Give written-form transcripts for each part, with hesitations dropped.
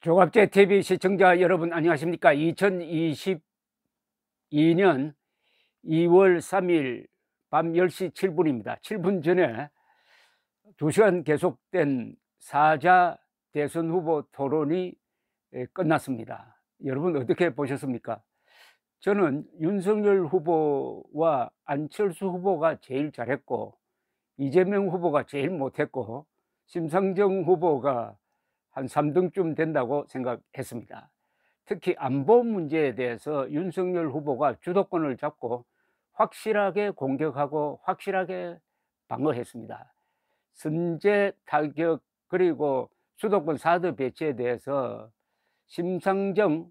조갑제 TV 시청자 여러분 안녕하십니까? 2022년 2월 3일 밤 10시 7분입니다. 7분 전에 2시간 계속된 사자 대선 후보 토론이 끝났습니다. 여러분 어떻게 보셨습니까? 저는 윤석열 후보와 안철수 후보가 제일 잘했고, 이재명 후보가 제일 못했고, 심상정 후보가 한 3등쯤 된다고 생각했습니다. 특히 안보 문제에 대해서 윤석열 후보가 주도권을 잡고 확실하게 공격하고 확실하게 방어했습니다. 선제 타격 그리고 수도권 사드 배치에 대해서 심상정,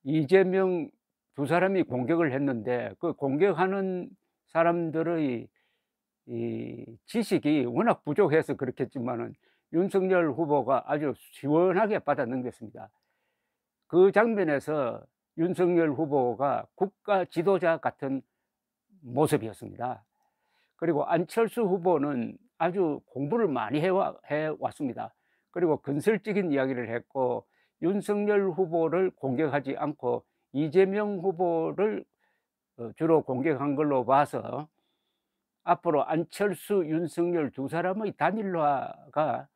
이재명 두 사람이 공격을 했는데, 그 공격하는 사람들의 이 지식이 워낙 부족해서 그렇겠지만은 윤석열 후보가 아주 시원하게 받아 넘겼습니다. 그 장면에서 윤석열 후보가 국가 지도자 같은 모습이었습니다. 그리고 안철수 후보는 아주 공부를 많이 해왔습니다. 그리고 건설적인 이야기를 했고, 윤석열 후보를 공격하지 않고 이재명 후보를 주로 공격한 걸로 봐서 앞으로 안철수, 윤석열 두 사람의 단일화가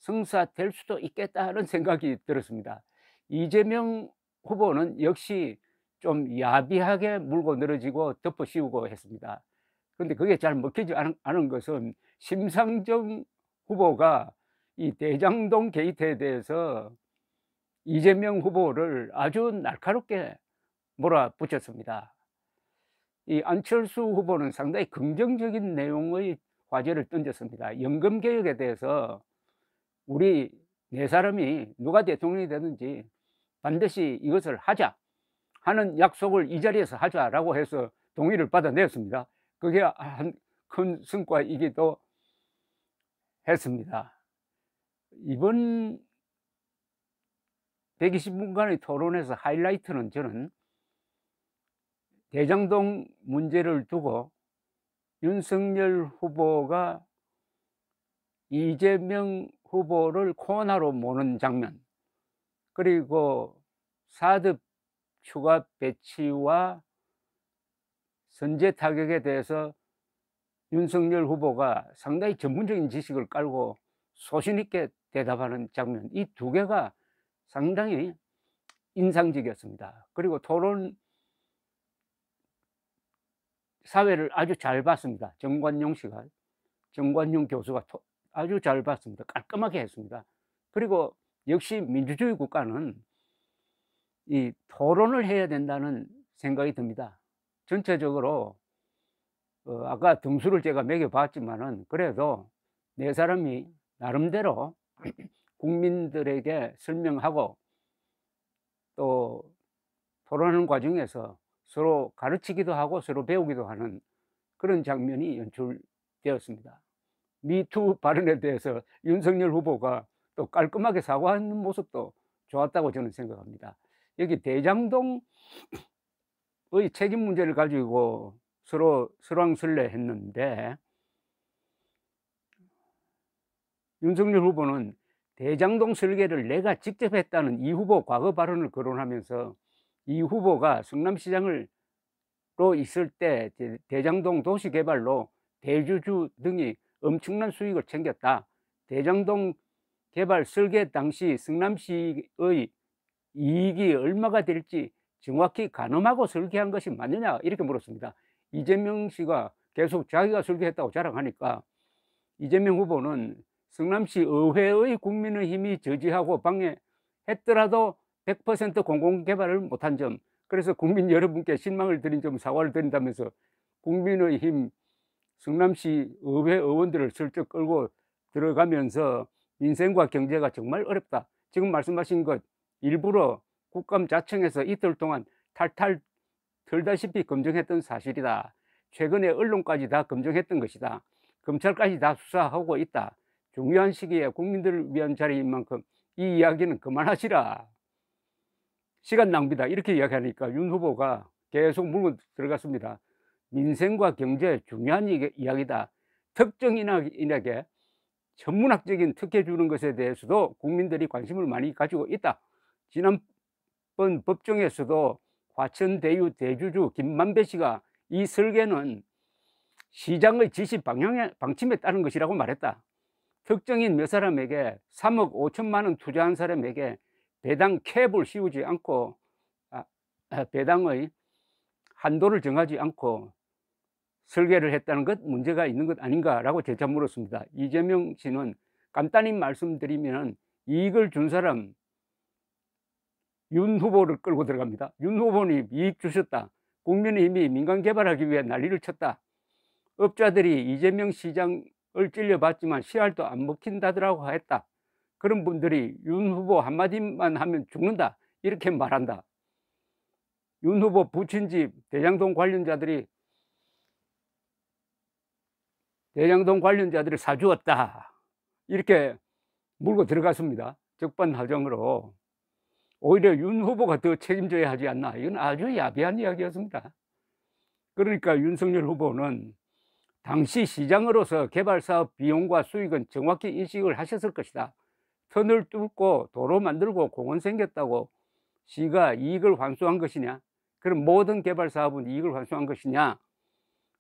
성사될 수도 있겠다는 생각이 들었습니다. 이재명 후보는 역시 좀 야비하게 물고 늘어지고 덮어 씌우고 했습니다. 그런데 그게 잘 먹히지 않은 것은 심상정 후보가 이 대장동 게이트에 대해서 이재명 후보를 아주 날카롭게 몰아붙였습니다. 이 안철수 후보는 상당히 긍정적인 내용의 화제를 던졌습니다. 연금 개혁에 대해서 우리 네 사람이 누가 대통령이 되든지 반드시 이것을 하자 하는 약속을 이 자리에서 하자라고 해서 동의를 받아냈습니다. 그게 한 큰 성과이기도 했습니다. 이번 120분간의 토론에서 하이라이트는 저는 대장동 문제를 두고 윤석열 후보가 이재명 후보를 코너로 모는 장면, 그리고 사드 추가 배치와 선제 타격에 대해서 윤석열 후보가 상당히 전문적인 지식을 깔고 소신 있게 대답하는 장면, 이 두 개가 상당히 인상적이었습니다. 그리고 토론 사회를 아주 잘 봤습니다. 정관용 교수가 아주 잘 봤습니다. 깔끔하게 했습니다. 그리고 역시 민주주의 국가는 이 토론을 해야 된다는 생각이 듭니다. 전체적으로 아까 등수를 제가 매겨봤지만은 그래도 네 사람이 나름대로 국민들에게 설명하고 또 토론하는 과정에서 서로 가르치기도 하고 서로 배우기도 하는 그런 장면이 연출되었습니다. 미투 발언에 대해서 윤석열 후보가 또 깔끔하게 사과하는 모습도 좋았다고 저는 생각합니다. 여기 대장동의 책임 문제를 가지고 서로 설왕설래했는데, 윤석열 후보는 대장동 설계를 내가 직접 했다는 이 후보 과거 발언을 거론하면서 이 후보가 성남시장으로 있을 때 대장동 도시개발로 대주주 등이 엄청난 수익을 챙겼다. 대장동 개발 설계 당시 성남시의 이익이 얼마가 될지 정확히 가늠하고 설계한 것이 맞느냐, 이렇게 물었습니다. 이재명 씨가 계속 자기가 설계했다고 자랑하니까 이재명 후보는 성남시 의회의 국민의힘이 저지하고 방해했더라도 100% 공공개발을 못한 점, 그래서 국민 여러분께 실망을 드린 점 사과를 드린다면서 국민의힘 성남시 의회 의원들을 슬쩍 끌고 들어가면서 민생과 경제가 정말 어렵다, 지금 말씀하신 것 일부러 국감자청에서 이틀 동안 탈탈 털다시피 검증했던 사실이다. 최근에 언론까지 다 검증했던 것이다. 검찰까지 다 수사하고 있다. 중요한 시기에 국민들을 위한 자리인 만큼 이 이야기는 그만하시라. 시간 낭비다. 이렇게 이야기하니까 윤 후보가 계속 물고 들어갔습니다. 민생과 경제 중요한 이야기다. 특정 인에게 천문학적인 특혜 주는 것에 대해서도 국민들이 관심을 많이 가지고 있다. 지난번 법정에서도 화천대유 대주주 김만배 씨가 이 설계는 시장의 지시 방침에 따른 것이라고 말했다. 특정인 몇 사람에게 3억 5천만 원 투자한 사람에게 배당 캡을 씌우지 않고 배당의 한도를 정하지 않고 설계를 했다는 것 문제가 있는 것 아닌가라고 재차 물었습니다. 이재명 씨는 간단히 말씀드리면 이익을 준 사람 윤 후보를 끌고 들어갑니다. 윤 후보님 이익 주셨다. 국민의힘이 민간 개발하기 위해 난리를 쳤다. 업자들이 이재명 시장을 찔려봤지만 씨알도 안 먹힌다더라고 했다. 그런 분들이 윤 후보 한마디만 하면 죽는다 이렇게 말한다. 윤 후보 부친집 대장동 관련자들이 사주었다 이렇게 물고 들어갔습니다. 적반하장으로. 오히려 윤 후보가 더 책임져야 하지 않나. 이건 아주 야비한 이야기였습니다. 그러니까 윤석열 후보는 당시 시장으로서 개발사업 비용과 수익은 정확히 인식을 하셨을 것이다. 터널 뚫고 도로 만들고 공원 생겼다고 시가 이익을 환수한 것이냐, 그럼 모든 개발사업은 이익을 환수한 것이냐,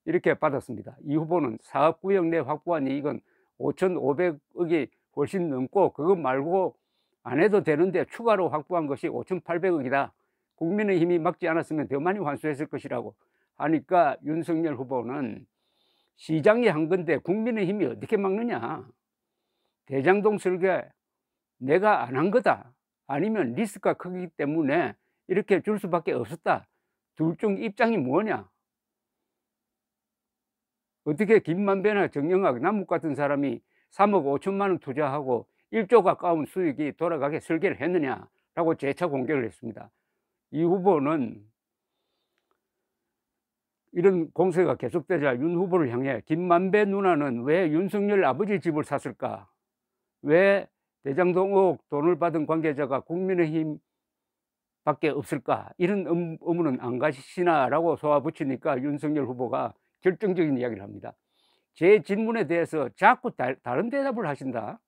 이렇게 받았습니다. 이 후보는 사업구역 내 확보한 이익은 5,500억이 훨씬 넘고 그것 말고 안 해도 되는데 추가로 확보한 것이 5,800억이다. 국민의힘이 막지 않았으면 더 많이 환수했을 것이라고 하니까 윤석열 후보는 시장이 한 건데 국민의힘이 어떻게 막느냐. 대장동 설계 내가 안 한 거다. 아니면 리스크가 크기 때문에 이렇게 줄 수밖에 없었다. 둘 중 입장이 뭐냐. 어떻게 김만배나 정영학, 남욱 같은 사람이 3억 5천만 원 투자하고 1조 가까운 수익이 돌아가게 설계를 했느냐라고 재차 공격을 했습니다. 이 후보는 이런 공세가 계속되자 윤 후보를 향해 김만배 누나는 왜 윤석열 아버지 집을 샀을까? 왜 대장동 의혹 돈을 받은 관계자가 국민의힘 밖에 없을까? 이런 의문은 안 가시나라고 쏘아붙이니까 윤석열 후보가 결정적인 이야기를 합니다. 제 질문에 대해서 자꾸 다른 대답을 하신다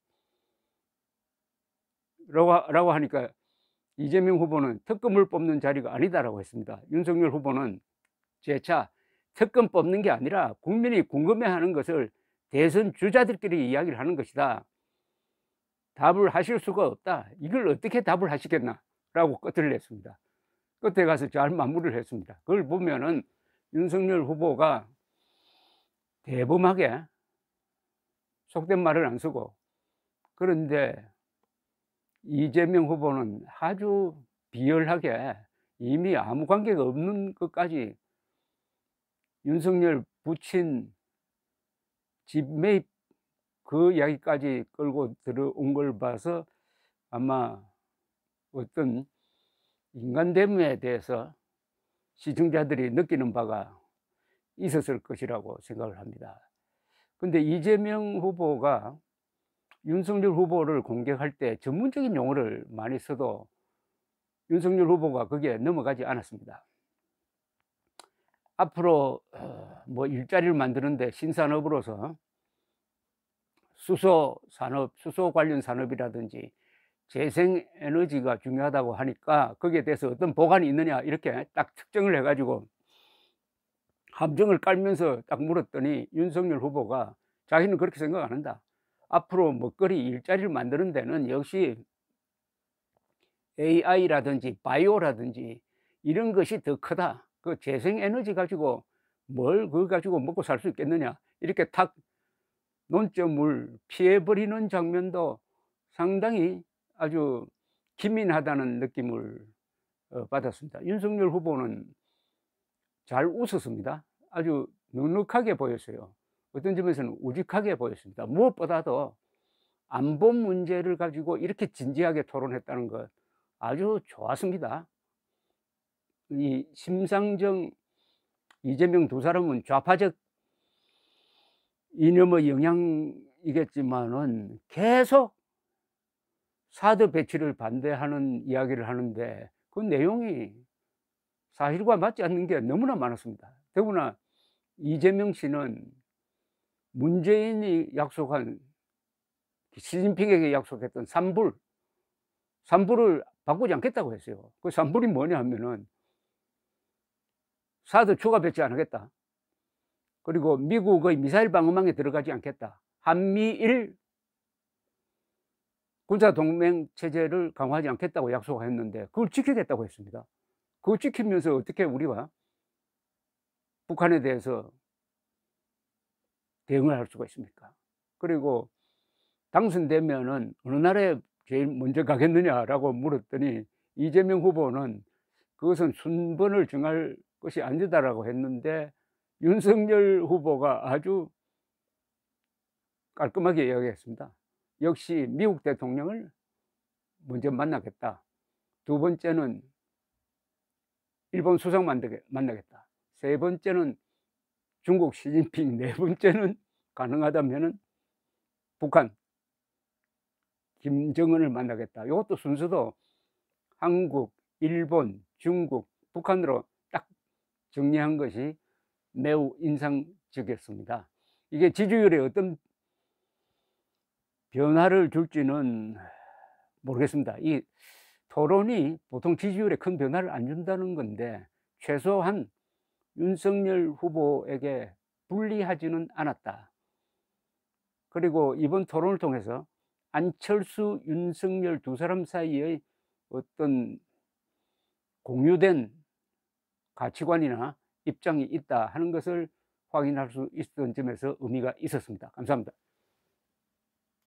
라고 하니까 이재명 후보는 특검을 뽑는 자리가 아니다라고 했습니다. 윤석열 후보는 재차 특검 뽑는 게 아니라 국민이 궁금해하는 것을 대선 주자들끼리 이야기를 하는 것이다. 답을 하실 수가 없다. 이걸 어떻게 답을 하시겠나 라고 끝을 냈습니다. 끝에 가서 잘 마무리를 했습니다. 그걸 보면은 윤석열 후보가 대범하게 속된 말을 안 쓰고, 그런데 이재명 후보는 아주 비열하게 이미 아무 관계가 없는 것까지 윤석열 부친 집 매입 그 이야기까지 끌고 들어온 걸 봐서 아마 어떤 인간됨에 대해서 시청자들이 느끼는 바가 있었을 것이라고 생각을 합니다. 근데 이재명 후보가 윤석열 후보를 공격할 때 전문적인 용어를 많이 써도 윤석열 후보가 거기에 넘어가지 않았습니다. 앞으로 뭐 일자리를 만드는데 신산업으로서 수소 산업, 수소 관련 산업이라든지 재생에너지가 중요하다고 하니까 거기에 대해서 어떤 보관이 있느냐 이렇게 딱 특정을 해가지고 함정을 깔면서 딱 물었더니 윤석열 후보가 자기는 그렇게 생각 안 한다. 앞으로 먹거리 일자리를 만드는 데는 역시 AI라든지 바이오라든지 이런 것이 더 크다. 그 재생에너지 가지고 뭘 그거 가지고 먹고 살 수 있겠느냐 이렇게 탁 논점을 피해버리는 장면도 상당히 아주 기민하다는 느낌을 받았습니다. 윤석열 후보는 잘 웃었습니다. 아주 넉넉하게 보였어요. 어떤 점에서는 우직하게 보였습니다. 무엇보다도 안보 문제를 가지고 이렇게 진지하게 토론했다는 것 아주 좋았습니다. 이 심상정, 이재명 두 사람은 좌파적 이념의 영향이겠지만은 계속 사드 배치를 반대하는 이야기를 하는데 그 내용이 사실과 맞지 않는 게 너무나 많았습니다. 더구나 이재명 씨는 문재인이 약속한 시진핑에게 약속했던 산불을 바꾸지 않겠다고 했어요. 그 산불이 뭐냐 하면은 사드 추가 배치 안 하겠다. 그리고 미국의 미사일 방어망에 들어가지 않겠다. 한미일 군사 동맹 체제를 강화하지 않겠다고 약속했는데 그걸 지키겠다고 했습니다. 그걸 지키면서 어떻게 우리가 북한에 대해서 대응을 할 수가 있습니까? 그리고 당선되면은 어느 나라에 제일 먼저 가겠느냐라고 물었더니 이재명 후보는 그것은 순번을 정할 것이 아니다라고 했는데 윤석열 후보가 아주 깔끔하게 이야기했습니다. 역시 미국 대통령을 먼저 만나겠다. 두 번째는 일본 수상 만나겠다. 세 번째는 중국 시진핑, 네 번째는 가능하다면은 북한 김정은을 만나겠다. 이것도 순서도 한국, 일본, 중국, 북한으로 딱 정리한 것이 매우 인상적이었습니다. 이게 지지율에 어떤 변화를 줄지는 모르겠습니다. 이 토론이 보통 지지율에 큰 변화를 안 준다는 건데 최소한 윤석열 후보에게 불리하지는 않았다. 그리고 이번 토론을 통해서 안철수, 윤석열 두 사람 사이의 어떤 공유된 가치관이나 입장이 있다 하는 것을 확인할 수 있었던 점에서 의미가 있었습니다. 감사합니다.